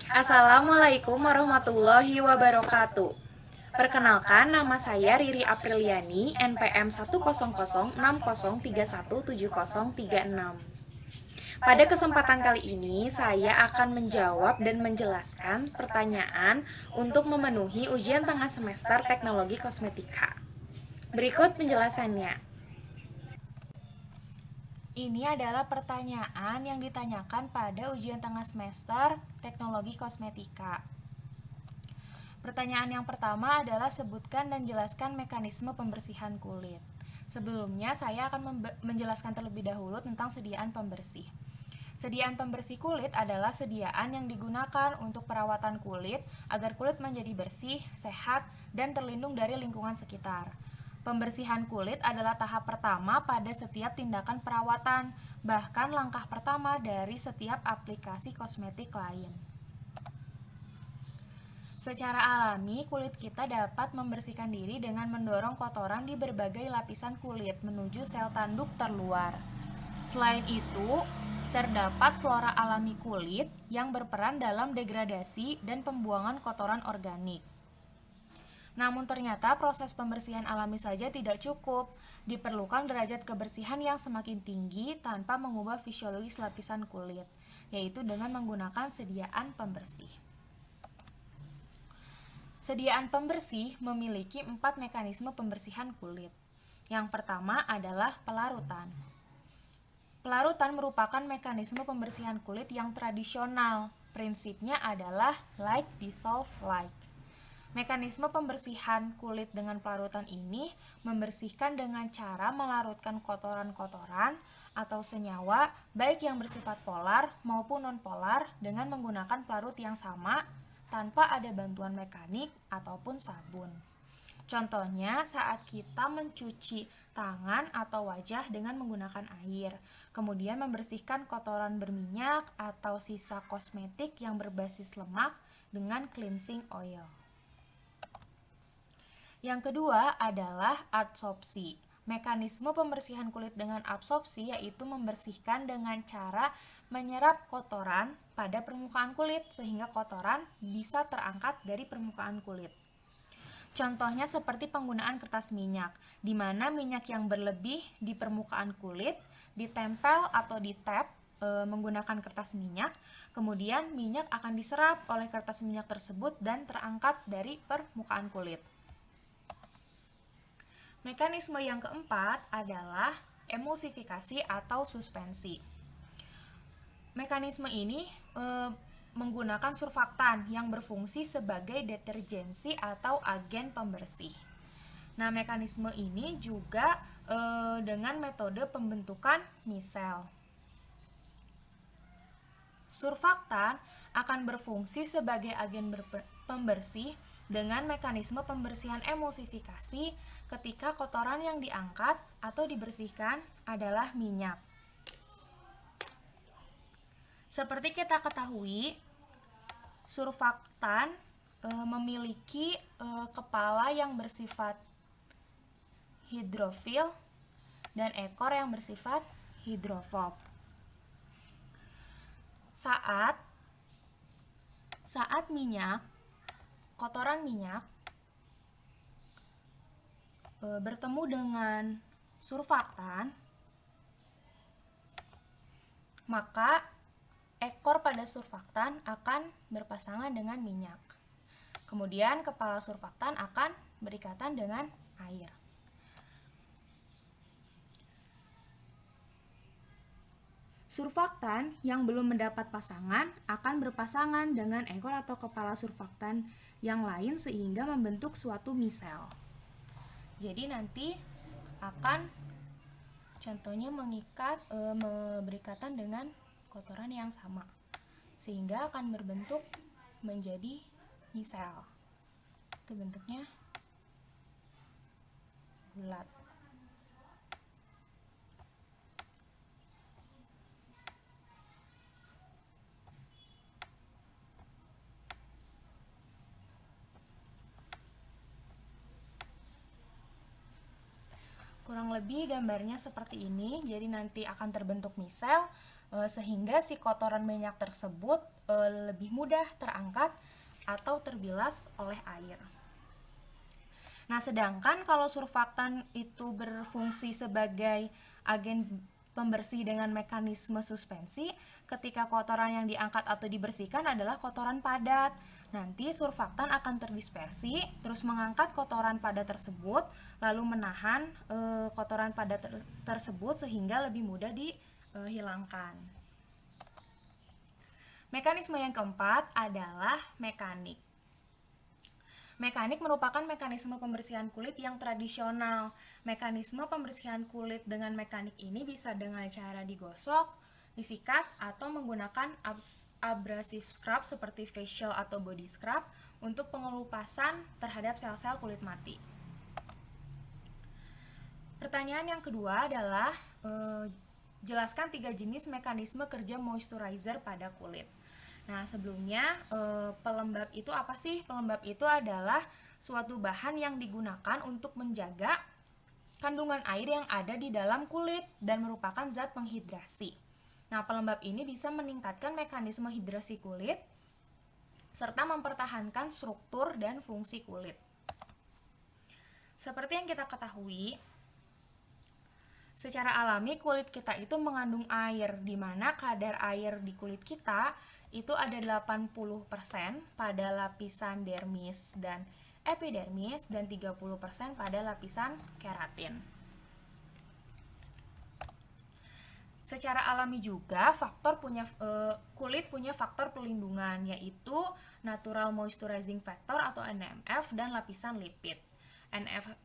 Assalamualaikum warahmatullahi wabarakatuh. Perkenalkan, nama saya Riri Apriliani, NPM 1006030317036. Pada kesempatan kali ini, saya akan menjawab dan menjelaskan pertanyaan untuk memenuhi ujian tengah semester Teknologi Kosmetika. Berikut penjelasannya. Ini adalah pertanyaan yang ditanyakan pada ujian tengah semester Teknologi Kosmetika. Pertanyaan yang pertama adalah sebutkan dan jelaskan mekanisme pembersihan kulit. Sebelumnya saya akan menjelaskan terlebih dahulu tentang sediaan pembersih. Sediaan pembersih kulit adalah sediaan yang digunakan untuk perawatan kulit agar kulit menjadi bersih, sehat, dan terlindung dari lingkungan sekitar. Pembersihan kulit adalah tahap pertama pada setiap tindakan perawatan, bahkan langkah pertama dari setiap aplikasi kosmetik lain. Secara alami, kulit kita dapat membersihkan diri dengan mendorong kotoran di berbagai lapisan kulit menuju sel tanduk terluar. Selain itu, terdapat flora alami kulit yang berperan dalam degradasi dan pembuangan kotoran organik. Namun ternyata proses pembersihan alami saja tidak cukup. Diperlukan derajat kebersihan yang semakin tinggi tanpa mengubah fisiologis lapisan kulit, yaitu dengan menggunakan sediaan pembersih. Sediaan pembersih memiliki 4 mekanisme pembersihan kulit. Yang pertama adalah pelarutan. Pelarutan merupakan mekanisme pembersihan kulit yang tradisional. Prinsipnya adalah like dissolve like. Mekanisme pembersihan kulit dengan pelarutan ini membersihkan dengan cara melarutkan kotoran-kotoran atau senyawa baik yang bersifat polar maupun non-polar dengan menggunakan pelarut yang sama tanpa ada bantuan mekanik ataupun sabun. Contohnya saat kita mencuci tangan atau wajah dengan menggunakan air, kemudian membersihkan kotoran berminyak atau sisa kosmetik yang berbasis lemak dengan cleansing oil. Yang kedua adalah adsorpsi. Mekanisme pembersihan kulit dengan absorpsi yaitu membersihkan dengan cara menyerap kotoran pada permukaan kulit sehingga kotoran bisa terangkat dari permukaan kulit. Contohnya seperti penggunaan kertas minyak, di mana minyak yang berlebih di permukaan kulit ditempel atau ditap menggunakan kertas minyak, kemudian minyak akan diserap oleh kertas minyak tersebut dan terangkat dari permukaan kulit. Mekanisme yang keempat adalah emulsifikasi atau suspensi. Mekanisme ini menggunakan surfaktan yang berfungsi sebagai detergensi atau agen pembersih. Nah, mekanisme ini juga dengan metode pembentukan misel. Surfaktan akan berfungsi sebagai agen pembersih dengan mekanisme pembersihan emulsifikasi ketika kotoran yang diangkat atau dibersihkan adalah minyak. Seperti kita ketahui, surfaktan memiliki kepala yang bersifat hidrofil dan ekor yang bersifat hidrofob. Saat minyak, kotoran minyak bertemu dengan surfaktan, maka ekor pada surfaktan akan berpasangan dengan minyak. Kemudian kepala surfaktan akan berikatan dengan air. Surfaktan yang belum mendapat pasangan akan berpasangan dengan ekor atau kepala surfaktan yang lain sehingga membentuk suatu misel. Jadi nanti akan contohnya berikatan dengan kotoran yang sama sehingga akan berbentuk menjadi misel. Itu bentuknya bulat. Kurang lebih gambarnya seperti ini. Jadi nanti akan terbentuk misel, sehingga si kotoran minyak tersebut lebih mudah terangkat atau terbilas oleh air. Nah, sedangkan kalau surfaktan itu berfungsi sebagai agen pembersih dengan mekanisme suspensi, ketika kotoran yang diangkat atau dibersihkan adalah kotoran padat. Nanti surfaktan akan terdispersi, terus mengangkat kotoran padat tersebut, lalu menahan kotoran padat tersebut sehingga lebih mudah dihilangkan. Mekanisme yang keempat adalah mekanik. Mekanik merupakan mekanisme pembersihan kulit yang tradisional. Mekanisme pembersihan kulit dengan mekanik ini bisa dengan cara digosok, disikat, atau menggunakan abrasive scrub seperti facial atau body scrub untuk pengelupasan terhadap sel-sel kulit mati. Pertanyaan yang kedua adalah jelaskan 3 jenis mekanisme kerja moisturizer pada kulit. Nah, sebelumnya pelembab itu apa sih? Pelembab itu adalah suatu bahan yang digunakan untuk menjaga kandungan air yang ada di dalam kulit dan merupakan zat penghidrasi. Nah, pelembab ini bisa meningkatkan mekanisme hidrasi kulit serta mempertahankan struktur dan fungsi kulit. Seperti yang kita ketahui, secara alami kulit kita itu mengandung air, di mana kadar air di kulit kita itu ada 80% pada lapisan dermis dan epidermis dan 30% pada lapisan keratin. Secara alami juga kulit punya faktor pelindungan, yaitu natural moisturizing factor atau NMF dan lapisan lipid.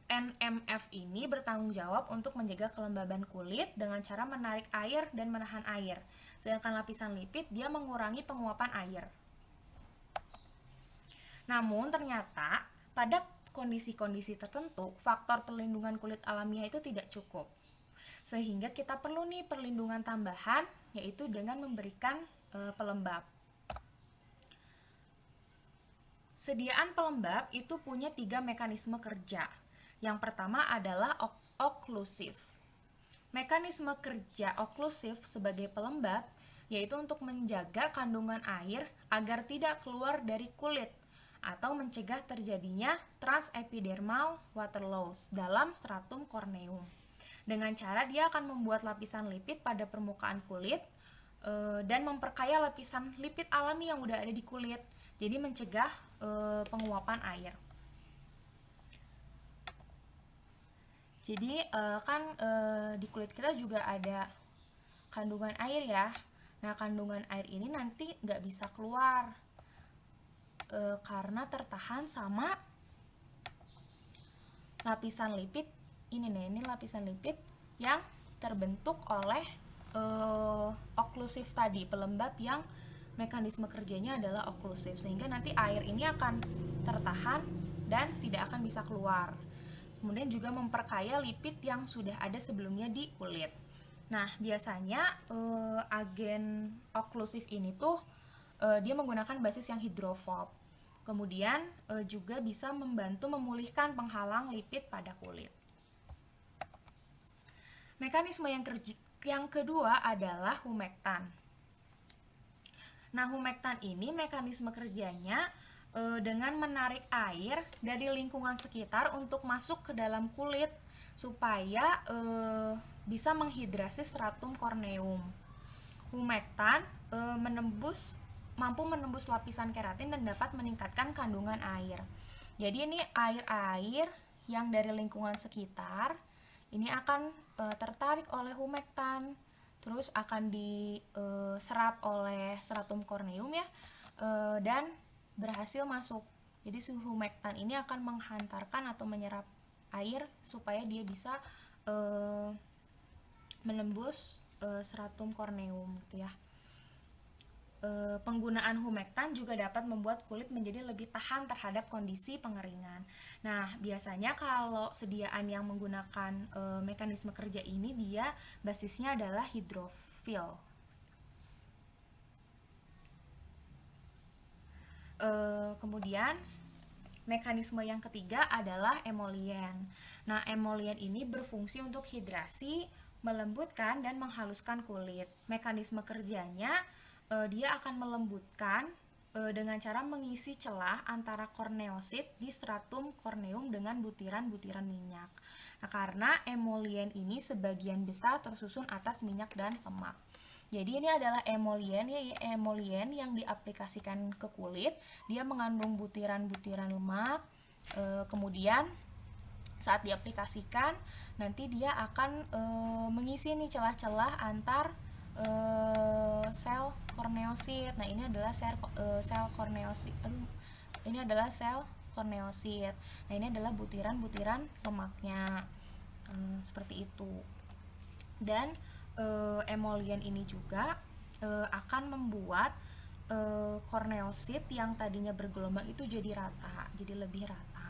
NMF ini bertanggung jawab untuk menjaga kelembaban kulit dengan cara menarik air dan menahan air. Sedangkan lapisan lipid dia mengurangi penguapan air. Namun ternyata pada kondisi-kondisi tertentu faktor perlindungan kulit alamiah itu tidak cukup. Sehingga kita perlu nih perlindungan tambahan, yaitu dengan memberikan pelembab. Sediaan pelembab itu punya 3 mekanisme kerja. Yang pertama adalah oklusif. Mekanisme kerja oklusif sebagai pelembab yaitu untuk menjaga kandungan air agar tidak keluar dari kulit atau mencegah terjadinya transepidermal water loss dalam stratum corneum. Dengan cara dia akan membuat lapisan lipid pada permukaan kulit dan memperkaya lapisan lipid alami yang udah ada di kulit. Jadi mencegah penguapan air. Jadi di kulit kita juga ada kandungan air ya. Nah, kandungan air ini nanti nggak bisa keluar karena tertahan sama lapisan lipid ini nih. Ini lapisan lipid yang terbentuk oleh oklusif tadi, pelembab yang mekanisme kerjanya adalah oklusif, sehingga nanti air ini akan tertahan dan tidak akan bisa keluar. Kemudian juga memperkaya lipid yang sudah ada sebelumnya di kulit. Nah, biasanya agen oklusif ini tuh dia menggunakan basis yang hidrofob. Kemudian juga bisa membantu memulihkan penghalang lipid pada kulit. Mekanisme yang kedua adalah humektan. Nah, humektan ini mekanisme kerjanya dengan menarik air dari lingkungan sekitar untuk masuk ke dalam kulit supaya bisa menghidrasi stratum corneum. Humektan mampu menembus lapisan keratin dan dapat meningkatkan kandungan air. Jadi ini air-air yang dari lingkungan sekitar ini akan tertarik oleh humektan, terus akan diserap oleh stratum corneum ya, dan berhasil masuk. Jadi si humektan ini akan menghantarkan atau menyerap air supaya dia bisa menembus stratum corneum gitu ya. Penggunaan humektan juga dapat membuat kulit menjadi lebih tahan terhadap kondisi pengeringan. Nah, biasanya kalau sediaan yang menggunakan mekanisme kerja ini dia basisnya adalah hidrofil. Kemudian mekanisme yang ketiga adalah emolien. Nah, emolien ini berfungsi untuk hidrasi, Melembutkan dan menghaluskan kulit. Mekanisme kerjanya dia akan melembutkan dengan cara mengisi celah antara korneosit di stratum korneum dengan butiran-butiran minyak. Nah, karena emolien ini sebagian besar tersusun atas minyak dan lemak. Jadi ini adalah emolien, emolien yang diaplikasikan ke kulit. Dia mengandung butiran-butiran lemak. Kemudian saat diaplikasikan nanti dia akan mengisi nih celah-celah antar sel korneosit. Nah, ini adalah sel korneosit. Ini adalah sel korneosit. Nah, ini adalah butiran-butiran lemaknya. Seperti itu. Dan emolien ini juga akan membuat korneosit yang tadinya bergelombang itu jadi rata, jadi lebih rata.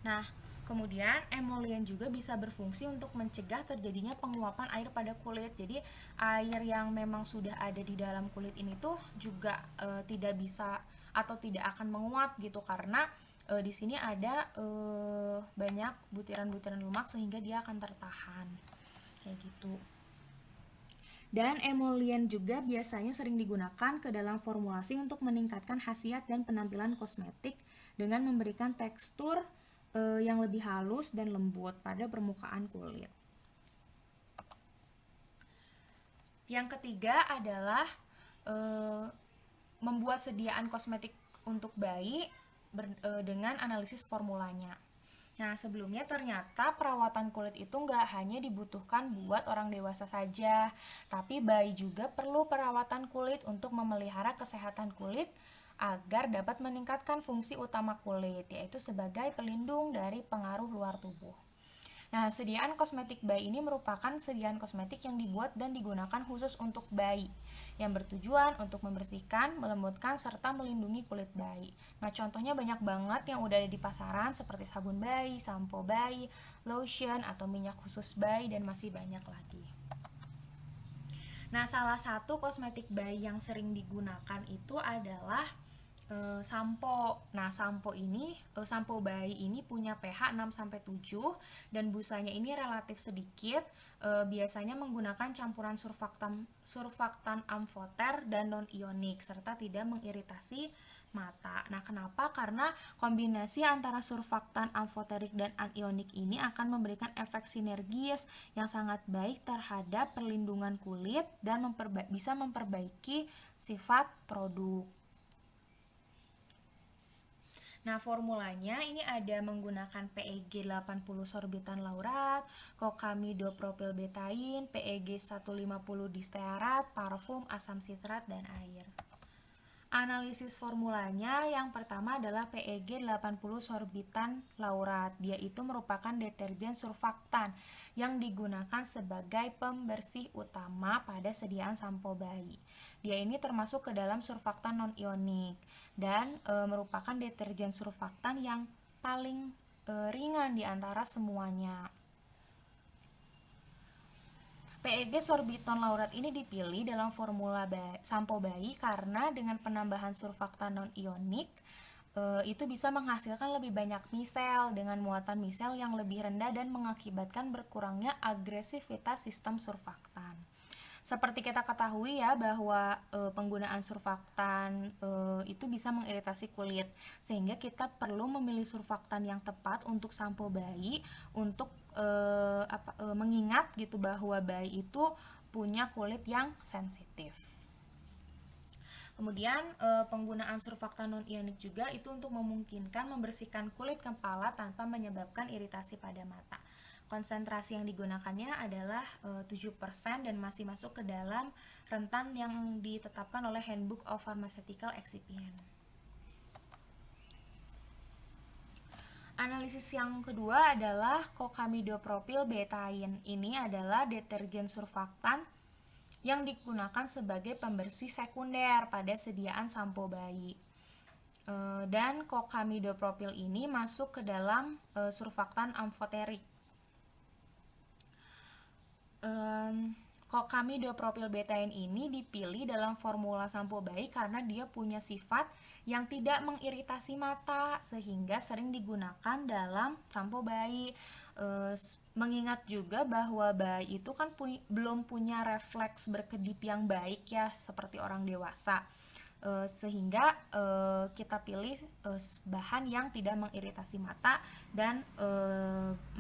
Nah, kemudian emolien juga bisa berfungsi untuk mencegah terjadinya penguapan air pada kulit. Jadi air yang memang sudah ada di dalam kulit ini tuh juga tidak bisa atau tidak akan menguap gitu, karena di sini ada banyak butiran-butiran lemak sehingga dia akan tertahan kayak gitu. Dan emolien juga biasanya sering digunakan ke dalam formulasi untuk meningkatkan khasiat dan penampilan kosmetik dengan memberikan tekstur yang lebih halus dan lembut pada permukaan kulit. Yang ketiga adalah membuat sediaan kosmetik untuk bayi dengan analisis formulanya. Nah, sebelumnya ternyata perawatan kulit itu nggak hanya dibutuhkan buat orang dewasa saja, tapi bayi juga perlu perawatan kulit untuk memelihara kesehatan kulit agar dapat meningkatkan fungsi utama kulit, yaitu sebagai pelindung dari pengaruh luar tubuh. Nah, sediaan kosmetik bayi ini merupakan sediaan kosmetik yang dibuat dan digunakan khusus untuk bayi, yang bertujuan untuk membersihkan, melembutkan, serta melindungi kulit bayi. Nah, contohnya banyak banget yang udah ada di pasaran seperti sabun bayi, sampo bayi, lotion, atau minyak khusus bayi, dan masih banyak lagi. Nah, salah satu kosmetik bayi yang sering digunakan itu adalah sampo. Nah, sampo bayi ini punya pH 6-7 dan busanya ini relatif sedikit. Biasanya menggunakan campuran surfaktan amfoter dan non-ionik serta tidak mengiritasi mata. Nah, kenapa? Karena kombinasi antara surfaktan amfoterik dan anionik ini akan memberikan efek sinergis yang sangat baik terhadap perlindungan kulit dan bisa memperbaiki sifat produk. Nah, formulanya ini ada menggunakan PEG 80 sorbitan laurat, kokamidopropil betain, PEG 150 distearat, parfum, asam sitrat, dan air. Analisis formulanya yang pertama adalah PEG 80 sorbitan laurat. Dia itu merupakan deterjen surfaktan yang digunakan sebagai pembersih utama pada sediaan sampo bayi. Dia ini termasuk ke dalam surfaktan non-ionik dan merupakan deterjen surfaktan yang paling ringan di antara semuanya. PEG sorbiton laurat ini dipilih dalam formula sampo bayi karena dengan penambahan surfaktan non-ionik itu bisa menghasilkan lebih banyak misel dengan muatan misel yang lebih rendah dan mengakibatkan berkurangnya agresivitas sistem surfaktan. Seperti kita ketahui ya bahwa penggunaan surfaktan itu bisa mengiritasi kulit, sehingga kita perlu memilih surfaktan yang tepat untuk sampo bayi untuk mengingat gitu bahwa bayi itu punya kulit yang sensitif. Kemudian penggunaan surfaktan non-ionik juga itu untuk memungkinkan membersihkan kulit kepala tanpa menyebabkan iritasi pada mata. Konsentrasi yang digunakannya adalah 7% dan masih masuk ke dalam rentan yang ditetapkan oleh Handbook of Pharmaceutical Excipient. Analisis yang kedua adalah kokamidopropil betain. Ini adalah deterjen surfaktan yang digunakan sebagai pembersih sekunder pada sediaan sampo bayi. Dan kokamidopropil ini masuk ke dalam surfaktan amfoterik. Kokamidopropil betain ini dipilih dalam formula sampo bayi karena dia punya sifat yang tidak mengiritasi mata sehingga sering digunakan dalam sampo bayi. mengingat juga bahwa bayi itu kan belum punya refleks berkedip yang baik ya seperti orang dewasa. Sehingga kita pilih bahan yang tidak mengiritasi mata dan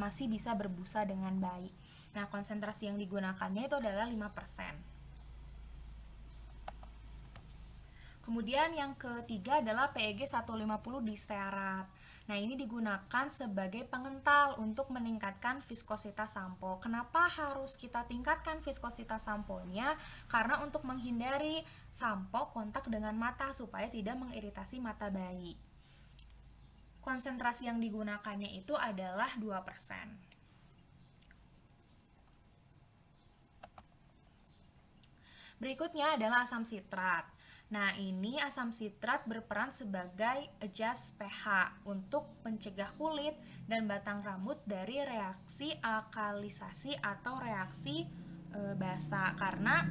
masih bisa berbusa dengan baik. Nah, konsentrasi yang digunakannya itu adalah 5%. Kemudian yang ketiga adalah PEG 150 distearat. Nah, ini digunakan sebagai pengental untuk meningkatkan viskositas sampo. Kenapa harus kita tingkatkan viskositas samponya? Karena untuk menghindari sampo kontak dengan mata supaya tidak mengiritasi mata bayi. Konsentrasi yang digunakannya itu adalah 2%. Berikutnya adalah asam sitrat. Nah, ini asam sitrat berperan sebagai adjust pH untuk mencegah kulit dan batang rambut dari reaksi alkalisasi atau reaksi basa. Karena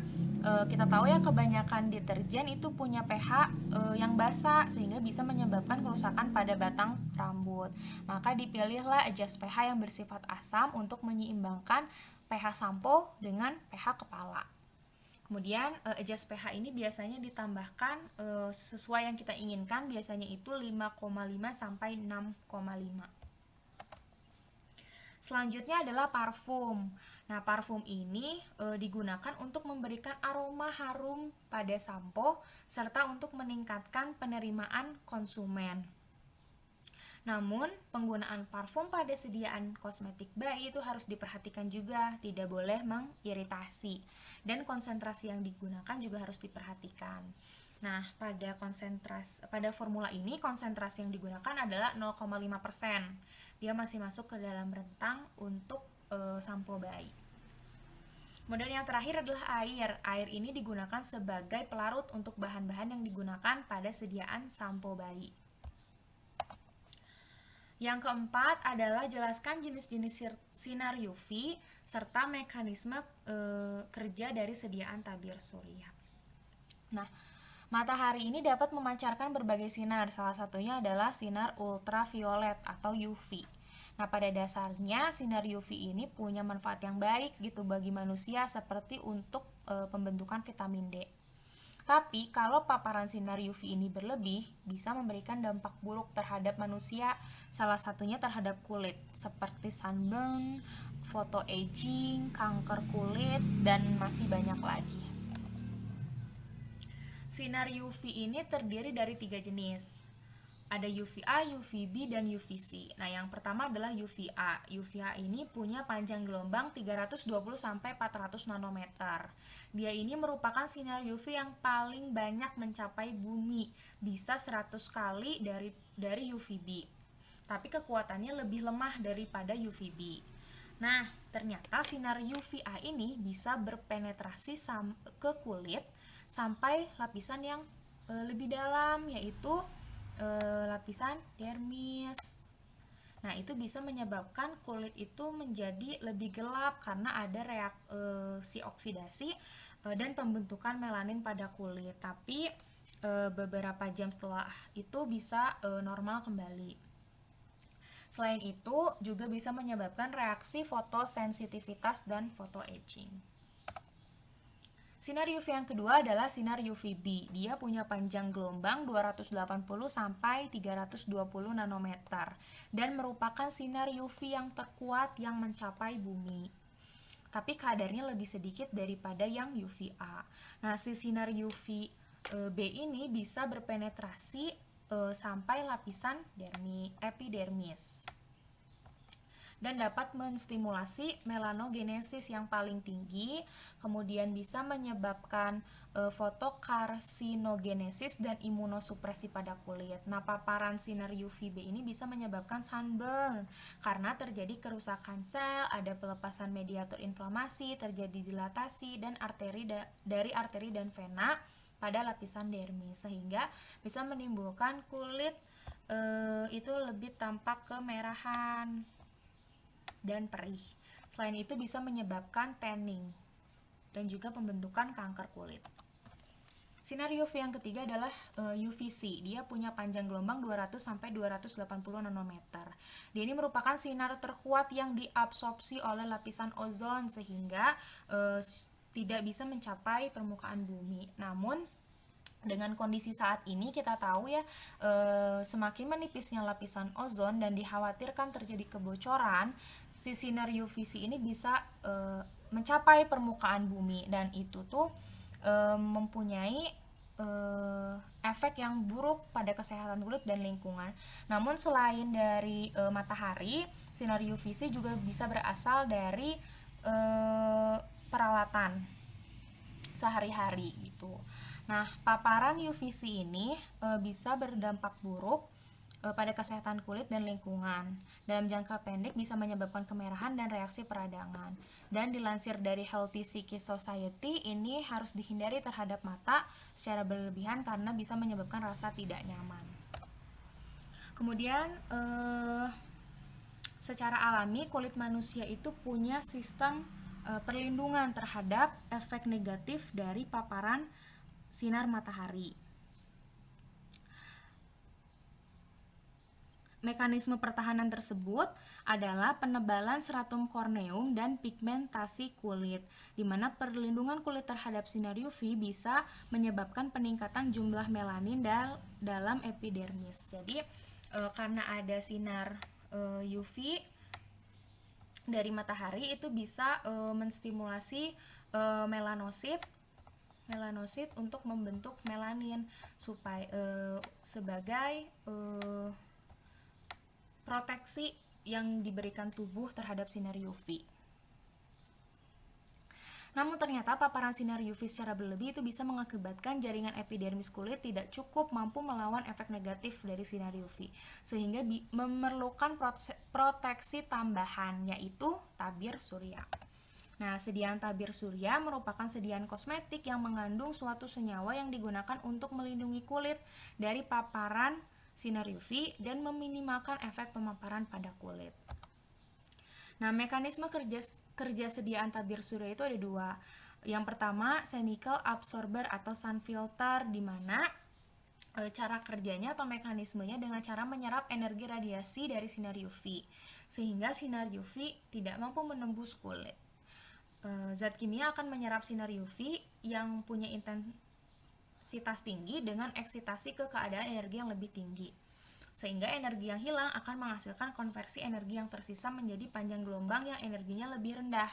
kita tahu ya kebanyakan deterjen itu punya pH yang basa sehingga bisa menyebabkan kerusakan pada batang rambut. Maka dipilihlah adjust pH yang bersifat asam untuk menyeimbangkan pH sampo dengan pH kepala. Kemudian adjust pH ini biasanya ditambahkan sesuai yang kita inginkan, biasanya itu 5,5 sampai 6,5. Selanjutnya adalah parfum. Nah, parfum ini digunakan untuk memberikan aroma harum pada sampo serta untuk meningkatkan penerimaan konsumen. Namun, penggunaan parfum pada sediaan kosmetik bayi itu harus diperhatikan juga, tidak boleh mengiritasi. Dan konsentrasi yang digunakan juga harus diperhatikan. Nah, pada formula ini konsentrasi yang digunakan adalah 0,5%. Dia masih masuk ke dalam rentang untuk sampo bayi. Kemudian yang terakhir adalah air. Air ini digunakan sebagai pelarut untuk bahan-bahan yang digunakan pada sediaan sampo bayi. Yang keempat adalah jelaskan jenis-jenis sinar UV serta mekanisme kerja dari sediaan tabir surya. Nah, matahari ini dapat memancarkan berbagai sinar, salah satunya adalah sinar ultraviolet atau UV. Nah, pada dasarnya sinar UV ini punya manfaat yang baik gitu bagi manusia seperti untuk pembentukan vitamin D. Tapi kalau paparan sinar UV ini berlebih, bisa memberikan dampak buruk terhadap manusia, salah satunya terhadap kulit, seperti sunburn, photoaging, kanker kulit, dan masih banyak lagi. Sinar UV ini terdiri dari 3 jenis. Ada UVA, UVB, dan UVC. Nah, yang pertama adalah UVA. UVA ini punya panjang gelombang 320-400 nanometer. Dia ini merupakan sinar UV yang paling banyak mencapai bumi, bisa 100 kali dari UVB. Tapi kekuatannya lebih lemah daripada UVB. Nah, ternyata sinar UVA ini bisa berpenetrasi ke kulit sampai lapisan yang lebih dalam, yaitu lapisan dermis. Nah, itu bisa menyebabkan kulit itu menjadi lebih gelap karena ada reaksi oksidasi dan pembentukan melanin pada kulit. Tapi beberapa jam setelah itu bisa normal kembali. Selain itu, juga bisa menyebabkan reaksi fotosensitivitas dan photoaging. Sinar UV yang kedua adalah sinar UVB. Dia punya panjang gelombang 280 sampai 320 nanometer dan merupakan sinar UV yang terkuat yang mencapai bumi. Tapi kadarnya lebih sedikit daripada yang UVA. Nah, si sinar UVB ini bisa berpenetrasi sampai lapisan epidermis dan dapat menstimulasi melanogenesis yang paling tinggi, kemudian bisa menyebabkan fotokarsinogenesis dan imunosupresi pada kulit. Nah, paparan sinar UVB ini bisa menyebabkan sunburn karena terjadi kerusakan sel, ada pelepasan mediator inflamasi, terjadi dilatasi dan dari arteri dan vena pada lapisan dermis, sehingga bisa menimbulkan kulit itu lebih tampak kemerahan dan perih. Selain itu bisa menyebabkan tanning dan juga pembentukan kanker kulit. Sinar UV yang ketiga adalah UVC. Dia punya panjang gelombang 200 sampai 280 nanometer. Dia ini merupakan sinar terkuat yang diabsorpsi oleh lapisan ozon sehingga tidak bisa mencapai permukaan bumi. Namun dengan kondisi saat ini kita tahu ya, semakin menipisnya lapisan ozon dan dikhawatirkan terjadi kebocoran, si sinar UVC ini bisa mencapai permukaan bumi, dan itu tuh mempunyai efek yang buruk pada kesehatan kulit dan lingkungan. Namun selain dari matahari, sinar UVC juga bisa berasal dari peralatan sehari-hari gitu. Nah, paparan UVC ini bisa berdampak buruk pada kesehatan kulit dan lingkungan. Dalam jangka pendek bisa menyebabkan kemerahan dan reaksi peradangan. Dan dilansir dari Healthy Psyche Society, ini harus dihindari terhadap mata secara berlebihan karena bisa menyebabkan rasa tidak nyaman. Kemudian secara alami kulit manusia itu punya sistem perlindungan terhadap efek negatif dari paparan sinar matahari. Mekanisme pertahanan tersebut adalah penebalan stratum corneum dan pigmentasi kulit, di mana perlindungan kulit terhadap sinar UV bisa menyebabkan peningkatan jumlah melanin dalam epidermis. Jadi karena ada sinar UV dari matahari itu bisa menstimulasi melanosit untuk membentuk melanin supaya sebagai proteksi yang diberikan tubuh terhadap sinar UV. Namun ternyata paparan sinar UV secara berlebih itu bisa mengakibatkan jaringan epidermis kulit tidak cukup mampu melawan efek negatif dari sinar UV, sehingga memerlukan proteksi tambahan, yaitu tabir surya. Nah, sediaan tabir surya merupakan sediaan kosmetik yang mengandung suatu senyawa yang digunakan untuk melindungi kulit dari paparan sinar UV dan meminimalkan efek pemaparan pada kulit. Nah, mekanisme kerja sediaan tabir surya itu ada dua. Yang pertama, chemical absorber atau sun filter, di mana cara kerjanya atau mekanismenya dengan cara menyerap energi radiasi dari sinar UV, sehingga sinar UV tidak mampu menembus kulit. Zat kimia akan menyerap sinar UV yang punya intensitas tinggi dengan eksitasi ke keadaan energi yang lebih tinggi, sehingga energi yang hilang akan menghasilkan konversi energi yang tersisa menjadi panjang gelombang yang energinya lebih rendah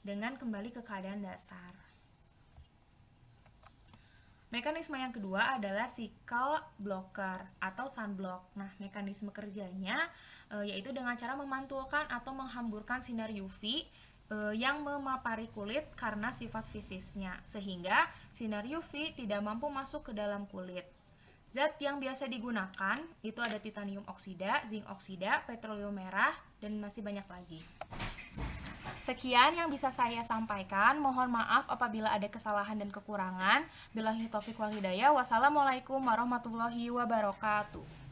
dengan kembali ke keadaan dasar. Mekanisme yang kedua adalah cycle blocker atau sunblock. Nah, mekanisme kerjanya yaitu dengan cara memantulkan atau menghamburkan sinar UV yang memapari kulit karena sifat fisiknya, sehingga sinar UV tidak mampu masuk ke dalam kulit. Zat yang biasa digunakan itu ada titanium oksida, zinc oksida, petroleum merah, dan masih banyak lagi. Sekian yang bisa saya sampaikan. Mohon maaf apabila ada kesalahan dan kekurangan. Billahi taufiq wal hidayah. Wassalamualaikum warahmatullahi wabarakatuh.